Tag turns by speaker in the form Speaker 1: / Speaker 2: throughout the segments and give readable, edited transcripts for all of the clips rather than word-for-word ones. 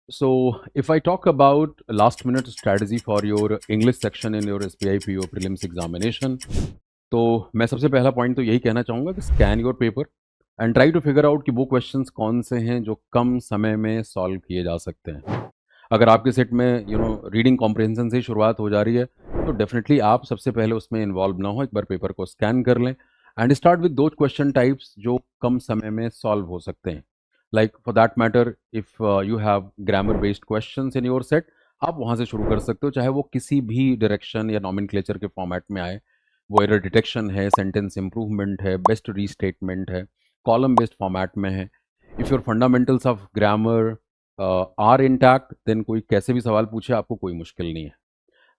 Speaker 1: So, if I talk about last minute strategy for your English section in your SBI PO prelims examination, तो मैं सबसे पहला point तो यही कहना चाहूँगा कि scan your paper and try to figure out कि वो क्वेश्चंस कौन से हैं जो कम समय में सॉल्व किए जा सकते हैं। अगर आपके सेट में रीडिंग कॉम्प्रिहेंशन से ही शुरुआत हो जा रही है, तो डेफिनेटली आप सबसे पहले उसमें इन्वॉल्व ना हो, एक बार पेपर को स्कैन कर लें एंड स्टार्ट विद दो क्वेश्चन टाइप्स जो कम समय में सॉल्व हो सकते हैं। Like for that matter, if you have grammar based questions in your set, आप वहाँ से शुरू कर सकते हो, चाहे वो किसी भी डायरेक्शन या नॉमेनक्लेचर के फॉर्मेट में आए। वो एरर डिटेक्शन है, सेंटेंस इंप्रूवमेंट है, बेस्ट रीस्टेटमेंट है, कॉलम बेस्ड फॉर्मेट में है। If your fundamentals of grammar are intact, then कोई कैसे भी सवाल पूछे आपको कोई मुश्किल नहीं है।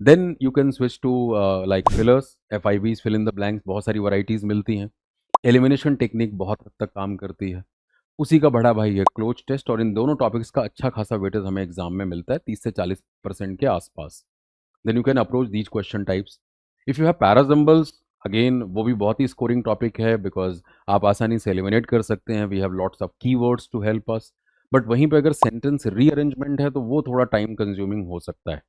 Speaker 1: Then you can switch to like fillers, FIVs, fill in the blanks, बहुत सारी वैरायटीज़ मिलती हैं। एलिमिनेशन टेक्निक बहुत हद तक काम करती है। उसी का बड़ा भाई है क्लोज टेस्ट, और इन दोनों टॉपिक्स का अच्छा खासा वेटेज हमें एग्जाम में मिलता है, 30 से 40% के आसपास। Then you can approach these question types. If you have parajumbles, again वो भी बहुत ही स्कोरिंग टॉपिक है, बिकॉज आप आसानी से एलिमिनेट कर सकते हैं। We have lots of keywords to help us. But वहीं पे अगर सेंटेंस रीअरेंजमेंट है तो वो थोड़ा टाइम कंज्यूमिंग हो सकता है,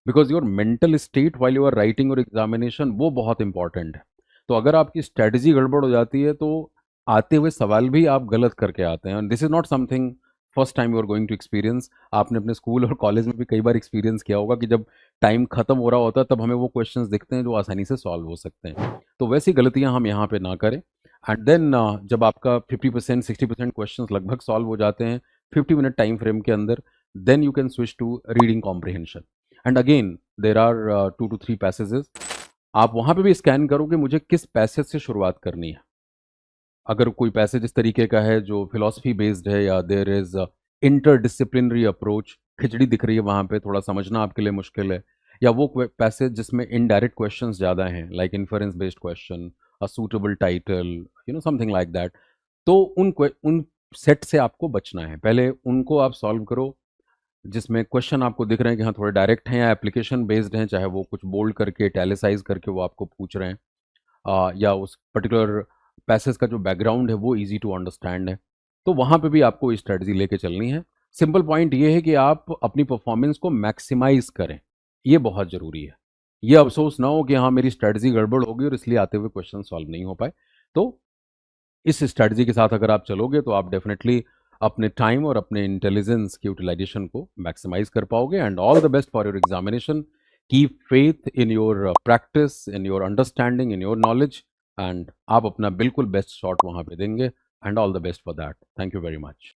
Speaker 1: because your mental state while you are writing और एग्जामिनेशन वो बहुत इंपॉर्टेंट है। तो अगर आपकी स्ट्रेटजी गड़बड़ हो जाती है तो आते हुए सवाल भी आप गलत करके आते हैं। This is not something first time you are going to experience. आपने अपने स्कूल और कॉलेज में भी कई बार एक्सपीरियंस किया होगा कि जब टाइम खत्म हो रहा होता है तब हमें वो क्वेश्चंस दिखते हैं जो आसानी से सॉल्व हो सकते हैं। तो वैसी गलतियां हम यहाँ पे ना करें। एंड देन जब आपका 50% 60% क्वेश्चंस लगभग सॉल्व हो जाते हैं 50 मिनट टाइम फ्रेम के अंदर, then you can switch to reading comprehension. And again there are 2 to 3 passages. आप वहाँ पे भी स्कैन करो कि मुझे किस पैसेज से शुरुआत करनी है। अगर कोई पैसेज इस तरीके का है जो फिलॉसफी बेस्ड है, या देर इज इंटरडिसिप्लिनरी अप्रोच, खिचड़ी दिख रही है वहाँ पे, थोड़ा समझना आपके लिए मुश्किल है, या वो पैसेज जिसमें इनडायरेक्ट क्वेश्चंस ज़्यादा हैं, like inference based question, a suitable title, something like that, तो उन सेट से आपको बचना है। पहले उनको आप सॉल्व करो जिसमें क्वेश्चन आपको दिख रहे हैं कि हाँ थोड़े डायरेक्ट हैं या एप्लीकेशन बेस्ड हैं, चाहे वो कुछ बोल्ड करके टैलिसाइज करके वो आपको पूछ रहे हैं, या उस पर्टिकुलर पैसेज का जो बैकग्राउंड है वो इजी टू अंडरस्टैंड है। तो वहाँ पे भी आपको स्ट्रेटजी लेके चलनी है। सिंपल पॉइंट ये है कि आप अपनी परफॉर्मेंस को मैक्सिमाइज करें, ये बहुत ज़रूरी है। ये अफसोस ना हो कि हाँ मेरी स्ट्रेटजी गड़बड़ हो गई और इसलिए आते हुए क्वेश्चन सॉल्व नहीं हो पाए। तो इस स्ट्रेटजी के साथ अगर आप चलोगे तो आप डेफिनेटली अपने टाइम और अपने इंटेलिजेंस की यूटिलाइजेशन को मैक्सिमाइज कर पाओगे। And all the best for your examination. Keep faith in your practice, in your understanding, in your knowledge, and आप अपना बिल्कुल बेस्ट शॉट वहाँ पे देंगे। And all the best for that. Thank you very much.